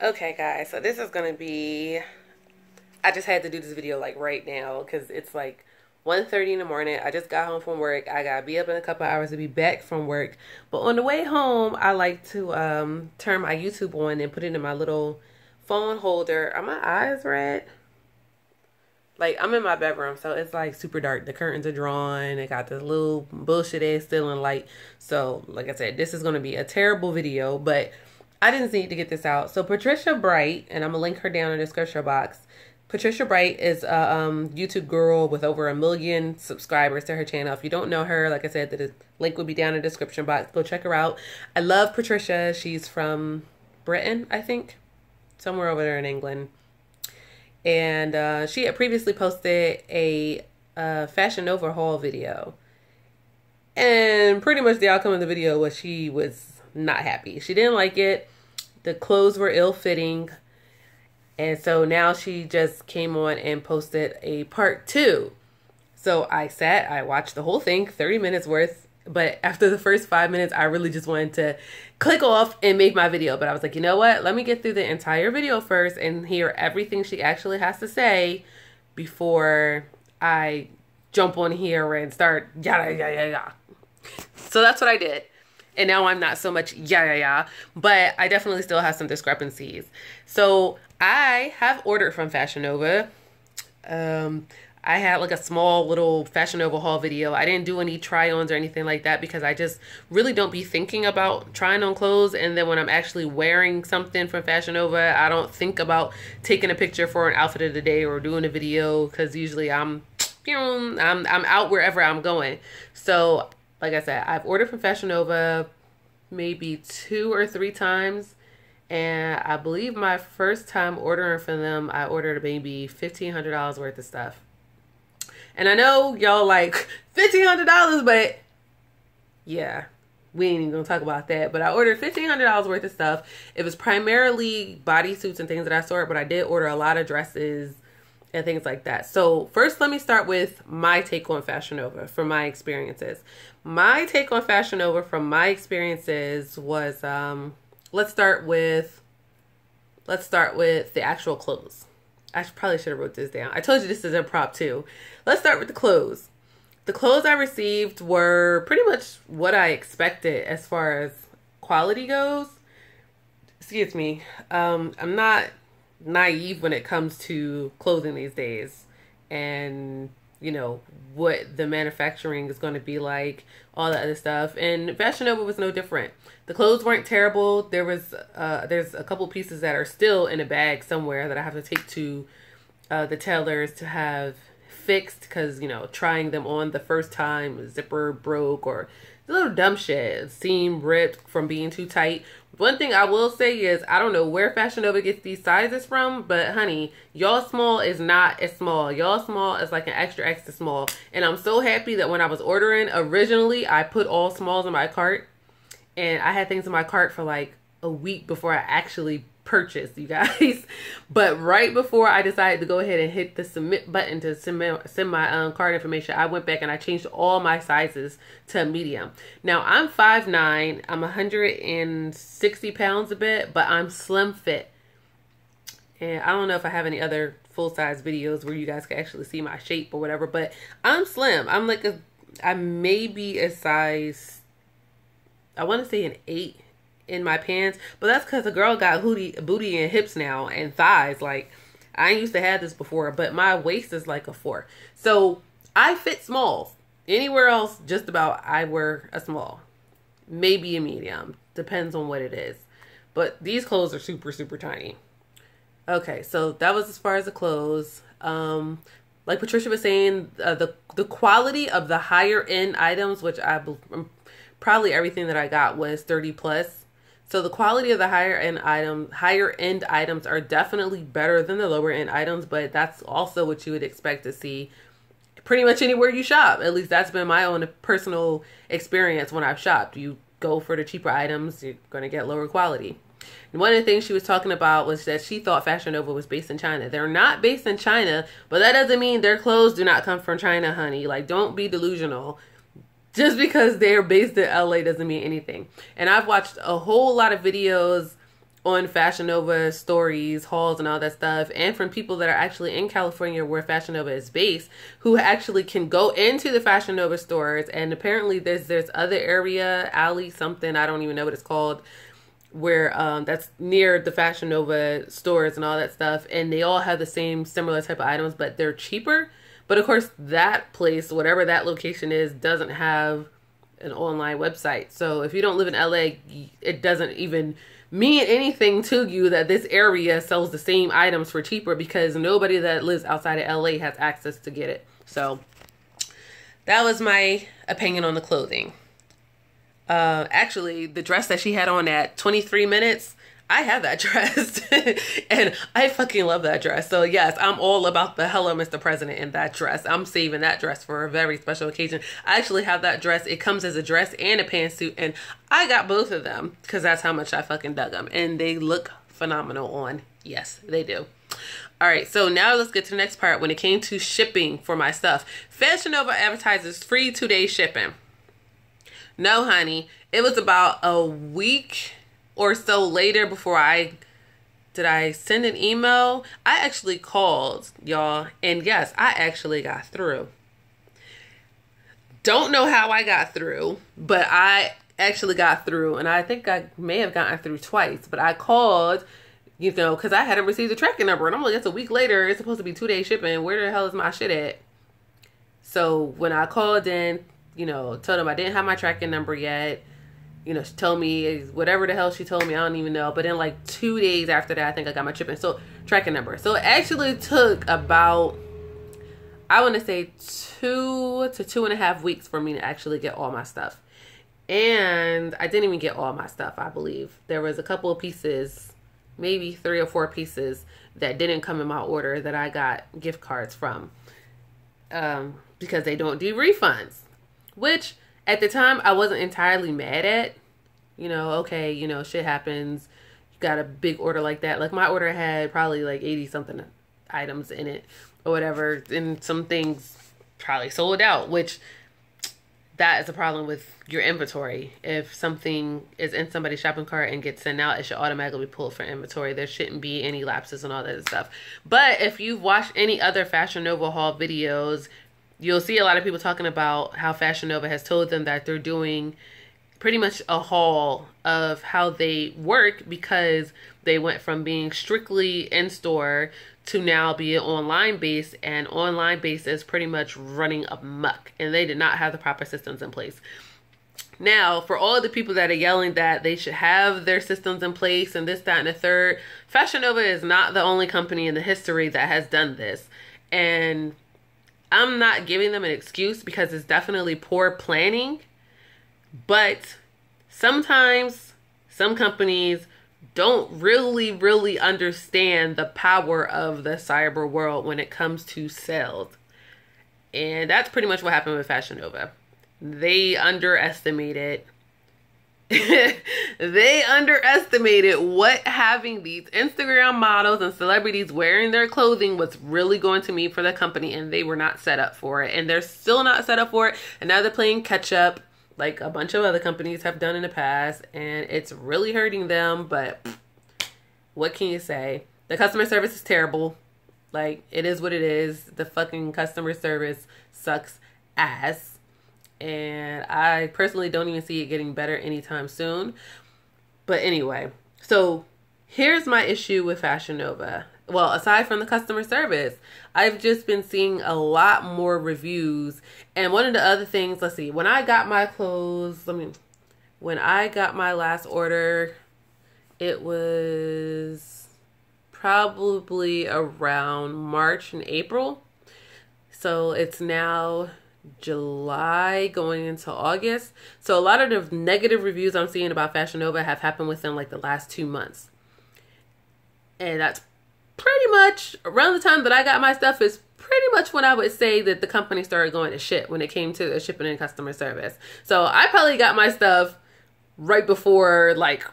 Okay, guys, so this is gonna be, I just had to do this video like right now because it's like 1:30 in the morning. I just got home from work. I gotta be up in a couple hours to be back from work. But on the way home, I like to turn my YouTube on and put it in my little phone holder. Are my eyes red? Like, I'm in my bedroom, so it's like super dark. The curtains are drawn. It got this little bullshit ass ceiling light. So, like I said, this is gonna be a terrible video, but I didn't need to get this out. So Patricia Bright, and I'm gonna link her down in the description box. Patricia Bright is a YouTube girl with over 1 million subscribers to her channel. If you don't know her, like I said, the link will be down in the description box. Go check her out. I love Patricia. She's from Britain, I think, somewhere over there in England. And she had previously posted a Fashion Nova haul video. And pretty much the outcome of the video was she was not happy. She didn't like it. The clothes were ill-fitting. And so now she just came on and posted a part 2. So I watched the whole thing, 30 minutes worth. But after the first 5 minutes, I really just wanted to click off and make my video. But I was like, you know what? Let me get through the entire video first and hear everything she actually has to say before I jump on here and start yada, yada, yada. So that's what I did. And now I'm not so much but I definitely still have some discrepancies. So I have ordered from Fashion Nova. I had like a small little Fashion Nova haul video. I didn't do any try-ons or anything like that because I just really don't be thinking about trying on clothes. And then when I'm actually wearing something from Fashion Nova, I don't think about taking a picture for an outfit of the day or doing a video because usually I'm out wherever I'm going. So like I said, I've ordered from Fashion Nova maybe 2 or 3 times. And I believe my first time ordering from them, I ordered maybe $1,500 worth of stuff. And I know y'all like $1,500, but yeah, we ain't even gonna talk about that. But I ordered $1,500 worth of stuff. It was primarily bodysuits and things that I saw, but I did order a lot of dresses and things like that. So first, let me start with my take on Fashion Nova from my experiences. My take on Fashion Nova from my experiences was, let's start with the actual clothes. I probably should have wrote this down. I told you this is improv too. Let's start with the clothes. The clothes I received were pretty much what I expected as far as quality goes. Excuse me. I'm not naive when it comes to clothing these days, and you know what the manufacturing is going to be like, all that other stuff. And Fashion Nova was no different. The clothes weren't terrible. There's a couple pieces that are still in a bag somewhere that I have to take to the tailors to have fixed because, you know, trying them on the first time, zipper broke or a little dumb shit, seam ripped from being too tight. One thing I will say is, I don't know where Fashion Nova gets these sizes from, but honey, y'all small is not as small. Y'all small is like an extra, extra small. And I'm so happy that when I was ordering, originally, I put all smalls in my cart. And I had things in my cart for like a week before I actually purchased, you guys. But right before I decided to go ahead and hit the submit button to send my card information, I went back and I changed all my sizes to medium. Now I'm 5'9", I'm 160 pounds a bit, but I'm slim fit. And I don't know if I have any other full-size videos where you guys can actually see my shape or whatever, but I'm slim. I'm like I may be a size, I want to say an 8 in my pants, but that's because the girl got booty and hips now and thighs. Like, I used to have this before, but my waist is like a 4. So I fit small. Anywhere else, just about, I wear a small, maybe a medium, depends on what it is. But these clothes are super, super tiny. Okay, so that was as far as the clothes. Like Patricia was saying, the quality of the higher end items, which probably everything that I got was 30 plus. So the quality of the higher end items are definitely better than the lower end items, but that's also what you would expect to see pretty much anywhere you shop. At least that's been my own personal experience when I've shopped. You go for the cheaper items, you're going to get lower quality. And one of the things she was talking about was that she thought Fashion Nova was based in China. They're not based in China, but that doesn't mean their clothes do not come from China, honey. Like, don't be delusional. Just because they're based in LA doesn't mean anything. And I've watched a whole lot of videos on Fashion Nova stories, hauls, and all that stuff, and from people that are actually in California where Fashion Nova is based, who actually can go into the Fashion Nova stores. And apparently there's other area, alley something, I don't even know what it's called, where that's near the Fashion Nova stores and all that stuff, and they all have the same similar type of items, but they're cheaper. But of course that place, whatever that location is, doesn't have an online website. So if you don't live in LA, it doesn't even mean anything to you that this area sells the same items for cheaper, because nobody that lives outside of LA has access to get it. So that was my opinion on the clothing. Actually, the dress that she had on at 23 minutes, I have that dress and I fucking love that dress. So yes, I'm all about the Hello Mr. President in that dress. I'm saving that dress for a very special occasion. I actually have that dress. It comes as a dress and a pantsuit, and I got both of them because that's how much I fucking dug them, and they look phenomenal on. Yes, they do. All right, so now let's get to the next part. When it came to shipping for my stuff, Fashion Nova advertises free 2-day shipping. No, honey, it was about a week or so later before I send an email. I actually called, y'all, and yes, I actually got through. Don't know how I got through, but I actually got through, and I think I may have gotten through twice, but I called, you know, because I hadn't received a tracking number, and I'm like, it's a week later, it's supposed to be 2-day shipping, where the hell is my shit at? So when I called in, you know, told them I didn't have my tracking number yet. You know, she told me whatever the hell she told me, I don't even know. But then like 2 days after that, I think I got my tracking number. So it actually took about, I want to say 2 to 2.5 weeks for me to actually get all my stuff. And I didn't even get all my stuff, I believe. There was a couple of pieces, maybe 3 or 4 pieces that didn't come in my order that I got gift cards from. Because they don't do refunds. Which, at the time, I wasn't entirely mad at. You know, okay, you know, shit happens. You got a big order like that. Like, my order had probably like 80-something items in it or whatever. And some things probably sold out, which that is a problem with your inventory. If something is in somebody's shopping cart and gets sent out, it should automatically be pulled from inventory. There shouldn't be any lapses and all that stuff. But if you've watched any other Fashion Nova haul videos, you'll see a lot of people talking about how Fashion Nova has told them that they're doing pretty much a haul of how they work, because they went from being strictly in-store to now being online-based, and online-based is pretty much running amok, and they did not have the proper systems in place. Now, for all the people that are yelling that they should have their systems in place and this, that, and the third, Fashion Nova is not the only company in the history that has done this. And I'm not giving them an excuse, because it's definitely poor planning. But sometimes some companies don't really understand the power of the cyber world when it comes to sales. And that's pretty much what happened with Fashion Nova. They underestimated what having these Instagram models and celebrities wearing their clothing was really going to mean for the company, and they were not set up for it, and they're still not set up for it, and now they're playing catch up like a bunch of other companies have done in the past, and it's really hurting them. But what can you say? The customer service is terrible. Like, it is what it is. The fucking customer service sucks ass. And I personally don't even see it getting better anytime soon. But anyway, so here's my issue with Fashion Nova. Well, aside from the customer service, I've just been seeing a lot more reviews. And one of the other things, let's see, when I got my clothes, when I got my last order, it was probably around March and April. So it's now July going into August. So a lot of the negative reviews I'm seeing about Fashion Nova have happened within like the last 2 months. And that's pretty much around the time that I got my stuff, is pretty much when I would say that the company started going to shit when it came to the shipping and customer service. So I probably got my stuff right before, like,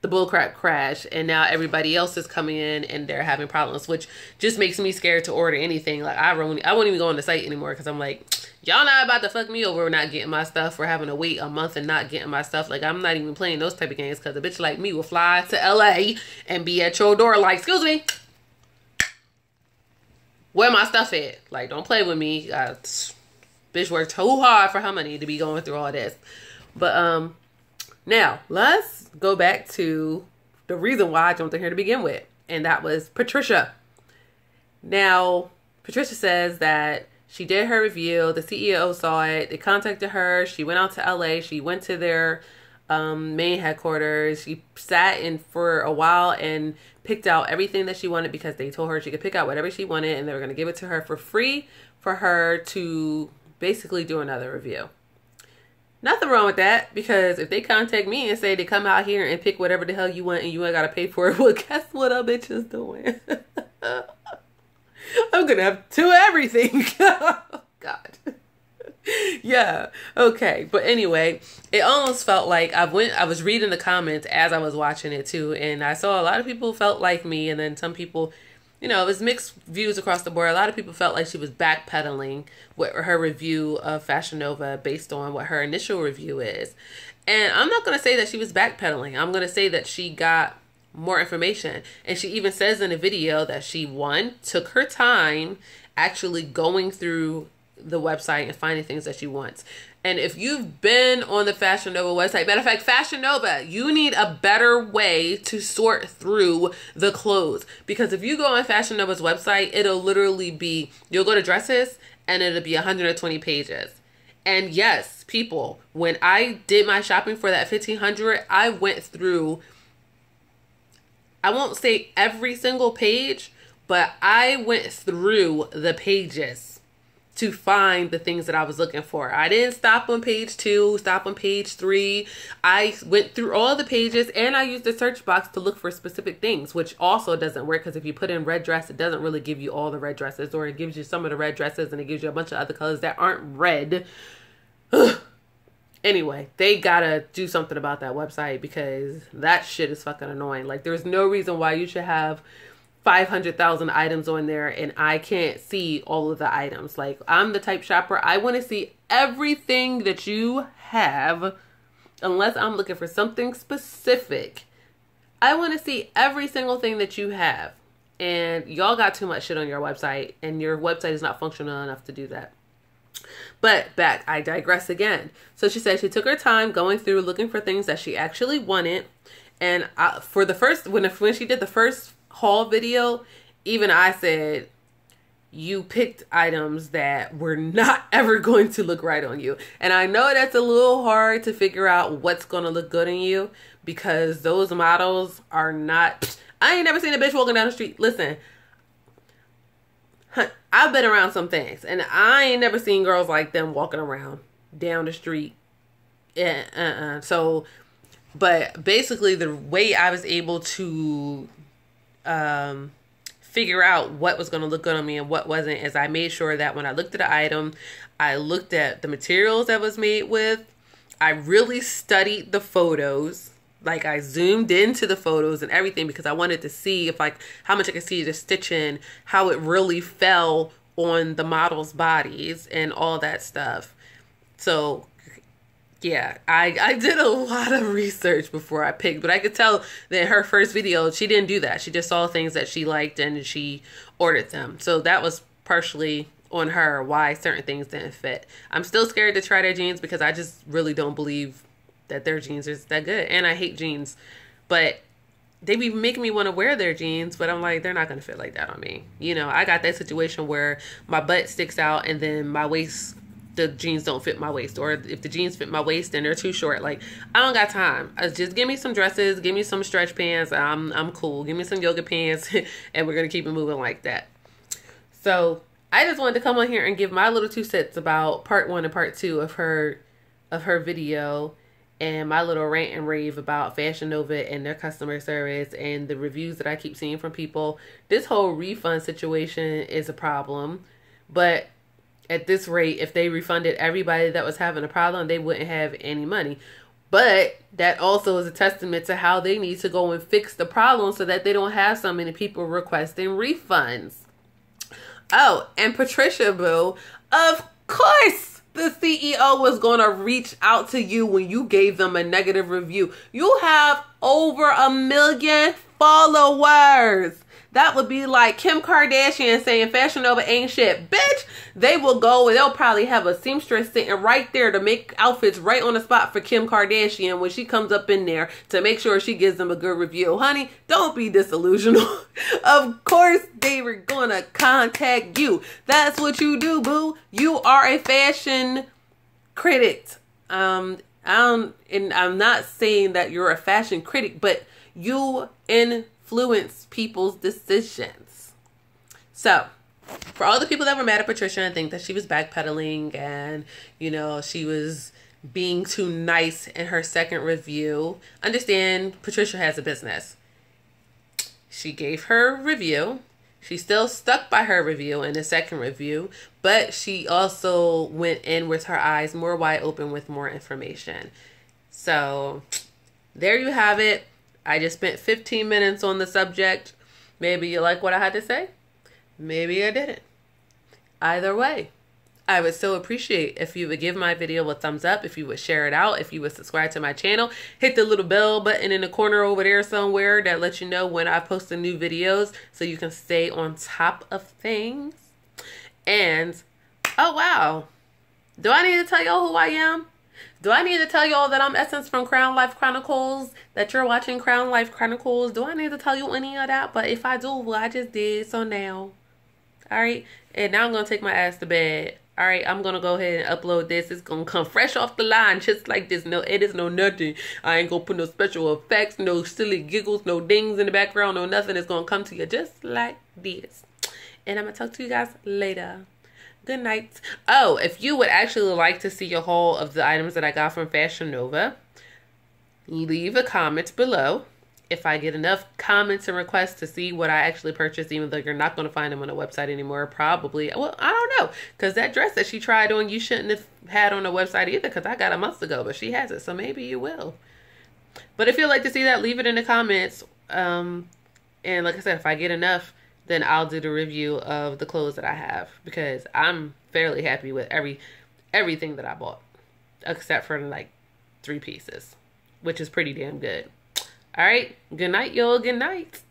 the bullcrap crash, and now everybody else is coming in and they're having problems, which just makes me scared to order anything. Like I won't even go on the site anymore because I'm like, y'all not about to fuck me over not getting my stuff, or having to wait a month and not getting my stuff. Like I'm not even playing those type of games, because a bitch like me will fly to LA and be at your door like, excuse me, where my stuff at? Like, don't play with me. Bitch worked too hard for her money to be going through all this. But now let's go back to the reason why I jumped in here to begin with, and that was Patricia. Now, Patricia says that she did her review. The CEO saw it. They contacted her. She went out to LA. She went to their main headquarters. She sat in for a while and picked out everything that she wanted, because they told her she could pick out whatever she wanted and they were going to give it to her for free for her to basically do another review. Nothing wrong with that, because if they contact me and say they come out here and pick whatever the hell you want and you ain't got to pay for it, well, guess what a bitch is doing? I'm going to have to do everything. God. Yeah. Okay. But anyway, it almost felt like I was reading the comments as I was watching it too, and I saw a lot of people felt like me, and then some people, you know, it was mixed views across the board. A lot of people felt like she was backpedaling with her review of Fashion Nova based on what her initial review is. And I'm not going to say that she was backpedaling. I'm going to say that she got more information. And she even says in the video that she, one, took her time actually going through the website and finding things that she wants. And if you've been on the Fashion Nova website, matter of fact, Fashion Nova, you need a better way to sort through the clothes. Because if you go on Fashion Nova's website, it'll literally be, you'll go to dresses and it'll be 120 pages. And yes, people, when I did my shopping for that 1500, I went through, I won't say every single page, but I went through the pages to find the things that I was looking for. I didn't stop on page 2, stop on page 3. I went through all the pages, and I used the search box to look for specific things, which also doesn't work, because if you put in red dress, it doesn't really give you all the red dresses, or it gives you some of the red dresses and it gives you a bunch of other colors that aren't red. Anyway, they gotta do something about that website, because that shit is fucking annoying. Like, there's no reason why you should have 500,000 items on there and I can't see all of the items. Like, I'm the type shopper, I want to see everything that you have, unless I'm looking for something specific. I want to see every single thing that you have, and y'all got too much shit on your website, and your website is not functional enough to do that. But back, I digress again. So she said she took her time going through looking for things that she actually wanted, and for the first, when she did the first haul video, even I said, you picked items that were not ever going to look right on you. And I know that's a little hard to figure out what's going to look good on you, because those models are not, I ain't never seen a bitch walking down the street. Listen, I've been around some things, and I ain't never seen girls like them walking around down the street. So, but basically the way I was able to figure out what was going to look good on me and what wasn't is I made sure that when I looked at the item, I looked at the materials that was made with. I really studied the photos. Like, I zoomed into the photos and everything, because I wanted to see if, like, how much I could see the stitching, how it really fell on the models' bodies and all that stuff. So yeah, I did a lot of research before I picked, but I could tell that her first video, she didn't do that. She just saw things that she liked and she ordered them. So that was partially on her why certain things didn't fit. I'm still scared to try their jeans, because I just really don't believe that their jeans are that good. And I hate jeans, but they be making me want to wear their jeans, but I'm like, they're not going to fit like that on me. You know, I got that situation where my butt sticks out and then my waist, the jeans don't fit my waist, or if the jeans fit my waist and they're too short, like, I don't got time. Just give me some dresses, give me some stretch pants. I'm cool. Give me some yoga pants and we're going to keep it moving like that. So I just wanted to come on here and give my little 2 cents about part 1 and part 2 of her video, and my little rant and rave about Fashion Nova and their customer service and the reviews that I keep seeing from people. This whole refund situation is a problem, but at this rate, if they refunded everybody that was having a problem, they wouldn't have any money. But that also is a testament to how they need to go and fix the problem so that they don't have so many people requesting refunds. Oh, and Patricia, boo, of course the CEO was going to reach out to you when you gave them a negative review. You have over 1 million followers. That would be like Kim Kardashian saying Fashion Nova ain't shit. Bitch, they will go and they'll probably have a seamstress sitting right there to make outfits right on the spot for Kim Kardashian when she comes up in there to make sure she gives them a good review. Honey, don't be disillusional. Of course they were gonna contact you. That's what you do, boo. You are a fashion critic. And I'm not saying that you're a fashion critic, but you influence people's decisions. So, for all the people that were mad at Patricia and think that she was backpedaling and, you know, she was being too nice in her second review, understand Patricia has a business. She gave her review. She still stuck by her review in the second review, but she also went in with her eyes more wide open with more information. So, there you have it. I just spent 15 minutes on the subject. Maybe you like what I had to say. Maybe I didn't. Either way, I would still appreciate if you would give my video a thumbs up, if you would share it out, if you would subscribe to my channel, hit the little bell button in the corner over there somewhere that lets you know when I post the new videos so you can stay on top of things. And, oh wow, do I need to tell y'all who I am? Do I need to tell y'all that I'm Essence from Crown Life Chronicles? That you're watching Crown Life Chronicles? Do I need to tell you any of that? But if I do, well, I just did, so now. Alright? And now I'm going to take my ass to bed. Alright? I'm going to go ahead and upload this. It's going to come fresh off the line just like this. No edits, no nothing. I ain't going to put no special effects, no silly giggles, no dings in the background, no nothing. It's going to come to you just like this. And I'm going to talk to you guys later. Good night. Oh, if you would actually like to see a haul of the items that I got from Fashion Nova, leave a comment below. If I get enough comments and requests to see what I actually purchased, even though you're not going to find them on the website anymore, probably. Well, I don't know. Because that dress that she tried on, you shouldn't have had on the website either, because I got it months ago, but she has it, so maybe you will. But if you'd like to see that, leave it in the comments. And like I said, if I get enough, then I'll do the review of the clothes that I have, because I'm fairly happy with everything that I bought, except for like 3 pieces, which is pretty damn good. All right, good night, y'all. Good night.